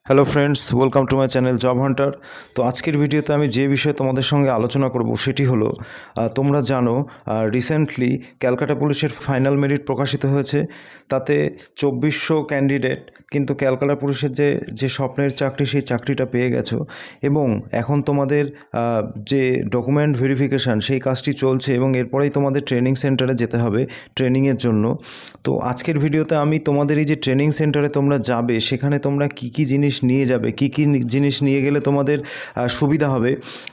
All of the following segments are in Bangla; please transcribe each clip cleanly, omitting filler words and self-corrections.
Hello friends, welcome to my channel job Hunter. তো আজকের ভিডিওতে আমি যে বিষয়ে তোমাদের সঙ্গে আলোচনা করব সেটি হলো তোমরা জানো রিসেন্টলি ক্যালকাটা পুলিশের ফাইনাল মেরিট প্রকাশিত হয়েছে। তাতে 2400 ক্যান্ডিডেট কিন্তু ক্যালকাটা পুলিশের যে স্বপ্নের চাকরি সেই চাকরিটা পেয়ে গেছো এবং এখন তোমাদের যে ডকুমেন্ট ভেরিফিকেশান সেই কাজটি চলছে এবং এরপরেই তোমাদের ট্রেনিং সেন্টারে যেতে হবে ট্রেনিংয়ের জন্য। তো আজকের ভিডিওতে আমি তোমাদের এই যে ট্রেনিং সেন্টারে তোমরা যাবে সেখানে তোমরা কী কী জিনিস নিয়ে যাবে, কী কী জিনিস নিয়ে গেলে তোমাদের সুবিধা হবে,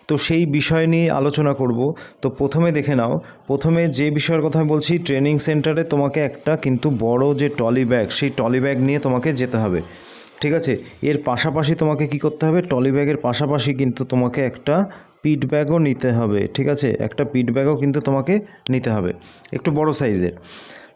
তো সেই বিষয় নিয়ে আলোচনা করব। তো প্রথমে দেখে নাও, প্রথমে যে বিষয়ের কথা বলছি, ট্রেনিং সেন্টারে তোমাকে একটা কিন্তু বড় যে ট্রলি ব্যাগ, সেই ট্রলি ব্যাগ নিয়ে তোমাকে যেতে হবে, ঠিক আছে। এর পাশাপাশি তোমাকে কি করতে হবে, ট্রলি ব্যাগের পাশাপাশি কিন্তু তোমাকে একটা পিট ব্যাগও নিতে হবে, ঠিক আছে। একটা পিট ব্যাগও কিন্তু তোমাকে নিতে হবে, একটু বড় সাইজের।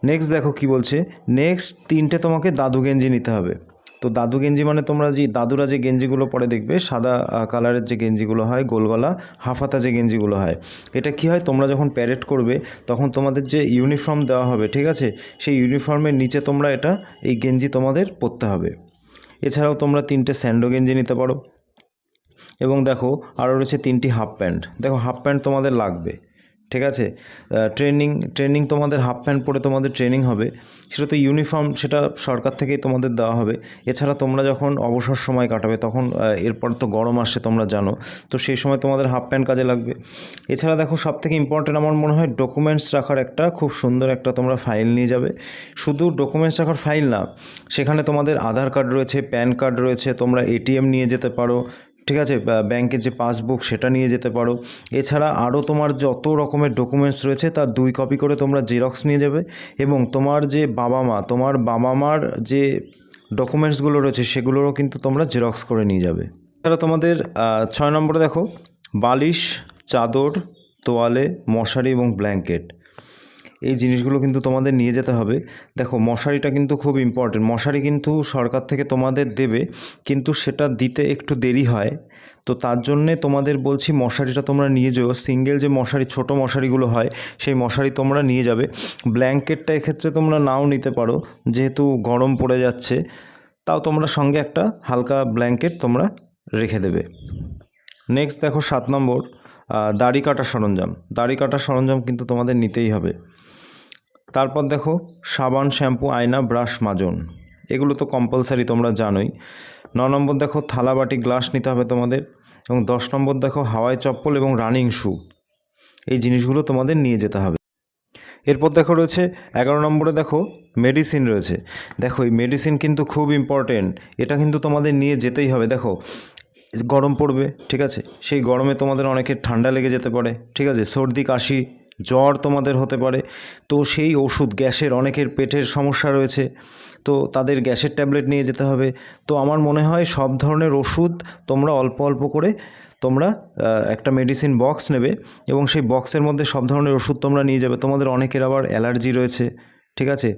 নেক্সট দেখো কি বলছে, নেক্সট 3টে তোমাকে দাদু গেঞ্জি নিতে হবে। তো দাদু গেঞ্জি মানে তোমরা যে দাদুরা যে গেঞ্জিগুলো পরে দেখবে, সাদা কালারের যে গেঞ্জিগুলো হয়, গোলগলা হাফাতা যে গেঞ্জিগুলো হয়, এটা কি হয়, তোমরা যখন প্যারেড করবে তখন তোমাদের যে ইউনিফর্ম দেওয়া হবে, ঠিক আছে, সেই ইউনিফর্মের নিচে তোমরা এই গেঞ্জি তোমাদের পরতে হবে। এছাড়াও তোমরা 3টে স্যান্ডো গেঞ্জি নিতে পারো এবং দেখো আরও রয়েছে 3টি হাফ প্যান্ট। দেখো হাফ প্যান্ট তোমাদের লাগবে, ঠিক আছে। ট্রেনিং তোমাদের হাফ প্যান্ট পরে তোমাদের ট্রেনিং হবে, সেটা তো ইউনিফর্ম, সেটা সরকার থেকেই তোমাদের দেওয়া হবে। এছাড়া তোমরা যখন অবসর সময় কাটাবে তখন এরপর তো গরম আসছে তোমরা জানো, তো সেই সময় তোমাদের হাফ প্যান্ট কাজে লাগবে। এছাড়া দেখো সবথেকে ইম্পর্টেন্ট আমার মনে হয় ডকুমেন্টস রাখার একটা খুব সুন্দর একটা তোমরা ফাইল নিয়ে যাবে। শুধু ডকুমেন্টস রাখার ফাইল না, সেখানে তোমাদের আধার কার্ড রয়েছে, প্যান কার্ড রয়েছে, তোমরা এটিএম নিয়ে যেতে পারো, ঠিক আছে, ব্যাংকের যে পাসবুক সেটা নিয়ে যেতে পারো। এছাড়া আরও তোমার যত রকমের ডকুমেন্টস রয়েছে তার 2 কপি করে তোমরা জেরক্স নিয়ে যাবে এবং তোমার যে তোমার বাবা মার যে ডকুমেন্টসগুলো রয়েছে সেগুলোরও কিন্তু তোমরা জেরক্স করে নিয়ে যাবে। এছাড়া তোমাদের 6 নম্বরে দেখো বালিশ, চাদর, তোয়ালে, মশারি এবং ব্ল্যাঙ্কেট, এই জিনিসগুলো কিন্তু তোমাদের নিয়ে যেতে হবে। দেখো মশারিটা কিন্তু খুব ইম্পর্টেন্ট, মশারি কিন্তু সরকার থেকে তোমাদের দেবে, কিন্তু সেটা দিতে একটু দেরি হয়। তো তার জন্যে তোমাদের বলছি মশারিটা তোমরা নিয়ে যাও, সিঙ্গেল যে মশারি, ছোটো মশারিগুলো হয় সেই মশারি তোমরা নিয়ে যাবে। ব্ল্যাঙ্কেটটা এক্ষেত্রে তোমরা নাও নিতে পারো, যেহেতু গরম পড়ে যাচ্ছে, তাও তোমরা সঙ্গে একটা হালকা ব্ল্যাঙ্কেট তোমরা রেখে দেবে। নেক্সট দেখো 7 নম্বর, দাড়ি কাটার সরঞ্জাম। দাড়ি কাটার সরঞ্জাম কিন্তু তোমাদের নিতেই হবে। তারপর দেখো সাবান, শ্যাম্পু, আয়না, ব্রাশ, মাজন, এগুলো তো কম্পালসারি তোমরা জানোই। 9 নম্বর দেখো থালা, বাটি, গ্লাস নিতে হবে তোমাদের। এবং 10 নম্বর দেখো হাওয়াই চপ্পল এবং রানিং শ্যু, এই জিনিসগুলো তোমাদের নিয়ে যেতে হবে। এরপর দেখো রয়েছে 11 নম্বরে দেখো মেডিসিন রয়েছে। দেখো এই মেডিসিন কিন্তু খুব ইম্পর্টেন্ট, এটা কিন্তু তোমাদের নিয়ে যেতেই হবে। দেখো গরম পড়বে, ঠিক আছে, সেই গরমে তোমাদের অনেকের ঠান্ডা লেগে যেতে পারে, ঠিক আছে, সর্দি কাশি জ্বর তোমাদের হতে পারে। তো সেই ওষুধ, গ্যাসের অনেকের পেটের সমস্যা রয়েছে, তো তাদের গ্যাসের ট্যাবলেট নিয়ে যেতে হবে। তো আমার মনে হয় সব ধরনের ওষুধ তোমরা অল্প অল্প করে তোমরা একটা মেডিসিন বক্স নেবে এবং সেই বক্সের মধ্যে সব ধরনের ওষুধ তোমরা নিয়ে যাবে। তোমাদের অনেকের আবার অ্যালার্জি রয়েছে, ঠিক আছে,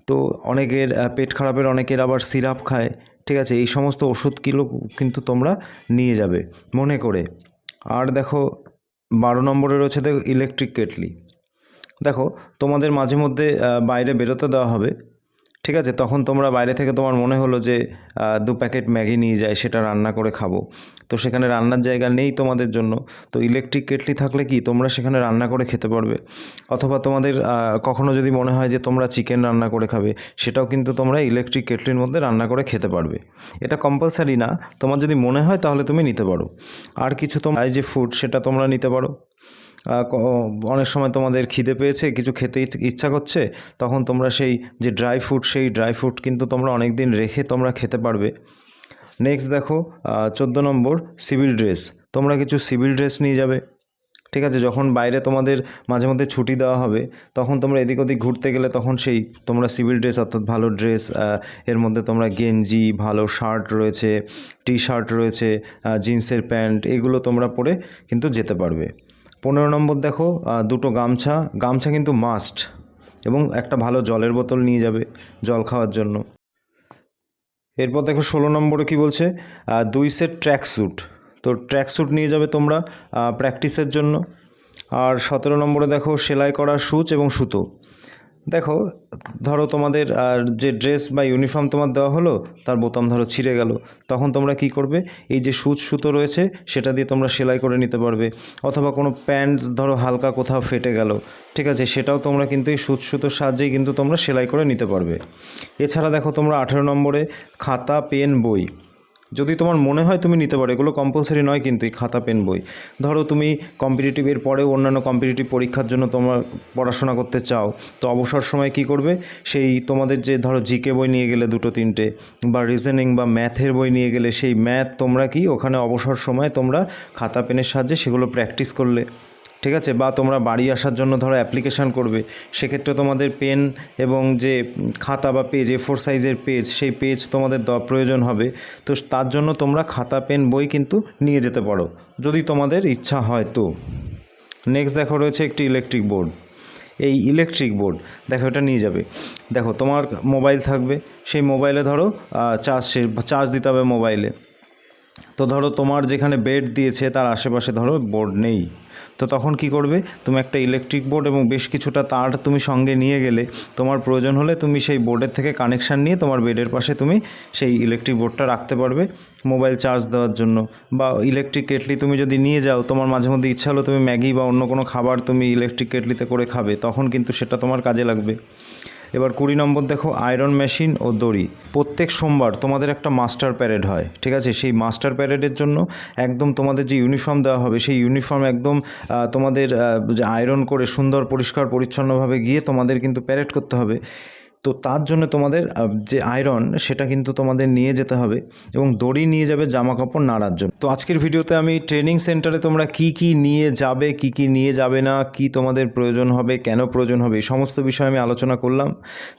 তো অনেকের পেট খারাপের, অনেকের আবার সিরাপ খায়, ঠিক আছে, এই সমস্ত ওষুধগুলো কিন্তু তোমরা নিয়ে যাবে মনে করে। আর দেখো 12 নম্বরে রয়েছে দেখো ইলেকট্রিক কেটলি। দেখো তোমাদের মাঝে মধ্যে বাইরে বেরোতে দেওয়া হবে, ঠিক আছে, তখন তোমরা বাইরে থেকে তোমার মনে হলো যে 2 প্যাকেট ম্যাগি নিয়ে যায়, সেটা রান্না করে খাবো, তো সেখানে রান্নার জায়গা নেই তোমাদের জন্য। তো ইলেকট্রিক কেটলি থাকলে কি তোমরা সেখানে রান্না করে খেতে পারবে। অথবা তোমাদের কখনো যদি মনে হয় যে তোমরা চিকেন রান্না করে খাবে, সেটাও কিন্তু তোমরা ইলেকট্রিক কেটলির মধ্যে রান্না করে খেতে পারবে। এটা কম্পালসারি না, তোমার যদি মনে হয় তাহলে তুমি নিতে পারো। আর কিছু তোমরা যে ফুড সেটা তোমরা নিতে পারো। অনেক সময় তোমাদের খিদে পেয়েছে, কিছু খেতে ইচ্ছা করছে, তখন তোমরা সেই যে ড্রাই ফ্রুট, সেই ড্রাই ফ্রুট কিন্তু তোমরা অনেক দিন রেখে তোমরা খেতে পারবে। নেক্সট দেখো 14 নম্বর সিভিল ড্রেস। তোমরা কিছু সিভিল ড্রেস নিয়ে যাবে, ঠিক আছে, যখন বাইরে তোমাদের মাঝে মধ্যে ছুটি দেওয়া হবে তখন তোমরা এদিক ওদিক ঘুরতে গেলে তখন সেই তোমরা সিভিল ড্রেস, অর্থাৎ ভালো ড্রেস, এর মধ্যে তোমরা গেঞ্জি, ভালো শার্ট রয়েছে, টি শার্ট রয়েছে, জিন্সের প্যান্ট, এগুলো তোমরা পরে কিন্তু যেতে পারবে। 15 নম্বর দেখো 2টো গামছা, গামছা কিন্তু মাস্ট, এবং একটা ভালো জলের বোতল নিয়ে যাবে জল খাওয়ার জন্য। এরপর দেখো 16 নম্বরে কি বলছে, 2 সেট ট্র্যাক স্যুট। তো ট্র্যাক স্যুট নিয়ে যাবে তোমরা প্র্যাকটিসের জন্য। আর 17 নম্বরে দেখো সেলাই করা সুচ এবং সুতো। দেখো, ধরো তোমাদের যে ড্রেস বা ইউনিফর্ম তোমার দেওয়া হলো, তার বোতাম ধরো ছিঁড়ে গেল, তখন তোমরা কি করবে, এই যে সূচ সুতো রয়েছে সেটা দিয়ে তোমরা সেলাই করে নিতে পারবে। অথবা কোনো প্যান্ট ধরো হালকা কোথাও ফেটে গেল, ঠিক আছে, সেটাও তোমরা কিন্তু এই সূচ সুতোর সাহায্যেই কিন্তু তোমরা সেলাই করে নিতে পারবে। এছাড়া দেখো, তোমরা 18 নম্বরে খাতা, পেন, বই যদি তোমার মনে হয় তুমি নিতে পারো, এগুলো কম্পালসারি নয় কিন্তু এই খাতা, পেন, বই। ধরো তুমি কম্পিটিটিভের পরেও অন্যান্য কম্পিটিটিভ পরীক্ষার জন্য তোমরা পড়াশোনা করতে চাও, তো অবসর সময় কি করবে, সেই তোমাদের যে ধরো জিকে বই নিয়ে গেলে 2-3টে, বা রিজনিং বা ম্যাথের বই নিয়ে গেলে সেই ম্যাথ তোমরা কি ওখানে অবসর সময় তোমরা খাতা পেনের সাহায্যে সেগুলো প্র্যাকটিস করলে, ঠিক আছে। বা তোমরা বাড়ি আসার জন্য ধরো অ্যাপ্লিকেশান করবে, সেক্ষেত্রে তোমাদের পেন এবং যে খাতা বা পেজ, A4 সাইজের পেজ, সেই পেজ তোমাদের প্রয়োজন হবে। তো তার জন্য তোমরা খাতা, পেন, বই কিন্তু নিয়ে যেতে পারো যদি তোমাদের ইচ্ছা হয়। তো নেক্সট দেখো রয়েছে একটি ইলেকট্রিক বোর্ড। এই ইলেকট্রিক বোর্ড দেখো, এটা নিয়ে যাবে। দেখো, তোমার মোবাইল থাকবে, সেই মোবাইলে ধরো চার্জ দিতে হবে মোবাইলে। তো ধরো তোমার যেখানে বেড দিয়েছে তার আশেপাশে ধরো বোর্ড নেই, তো তখন কি করবে, তুমি একটা ইলেকট্রিক বোর্ড এবং বেশ কিছুটা তার তুমি সঙ্গে নিয়ে গেলে, তোমার প্রয়োজন হলে তুমি সেই বোর্ডের থেকে কানেকশান নিয়ে তোমার বেডের পাশে তুমি সেই ইলেকট্রিক বোর্ডটা রাখতে পারবে মোবাইল চার্জ দেওয়ার জন্য। বা ইলেকট্রিক কেটলি তুমি যদি নিয়ে যাও, তোমার মাঝে মধ্যে ইচ্ছা হলো তুমি ম্যাগি বা অন্য কোনো খাবার তুমি ইলেকট্রিক কেটলিতে করে খাবে, তখন কিন্তু সেটা তোমার কাজে লাগবে। এবার 20 নম্বর দেখো, আয়রন মেশিন ও দড়ি। প্রত্যেক সোমবার তোমাদের একটা মাস্টার প্যারেড হয়, ঠিক আছে। সেই মাস্টার প্যারেডের জন্য একদম তোমাদের যে ইউনিফর্ম দেওয়া হবে, সেই ইউনিফর্ম একদম তোমাদের যে আয়রন করে সুন্দর পরিষ্কার পরিচ্ছন্নভাবে গিয়ে তোমাদের কিন্তু প্যারেড করতে হবে। তো তার জন্য তোমাদের যে আয়রন সেটা কিন্তু তোমাদের নিয়ে যেতে হবে, এবং দড়ি নিয়ে যাবে জামা কাপড় নাড়ার জন্য। তো আজকের ভিডিওতে আমি ট্রেনিং সেন্টারে তোমরা কি কি নিয়ে যাবে, কি কি নিয়ে যাবে না, কি তোমাদের প্রয়োজন হবে, কেন প্রয়োজন হবে, এই সমস্ত বিষয়ে আমি আলোচনা করলাম।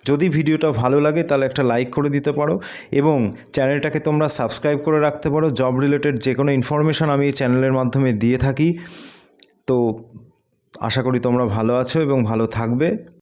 যদি ভিডিওটা ভালো লাগে তাহলে একটা লাইক করে দিতে পারো, এবং চ্যানেলটাকে তোমরা সাবস্ক্রাইব করে রাখতে পারো। জব রিলেটেড যে কোনো ইনফরমেশান আমি এই চ্যানেলের মাধ্যমে দিয়ে থাকি। তো আশা করি তোমরা ভালো আছো এবং ভালো থাকবে।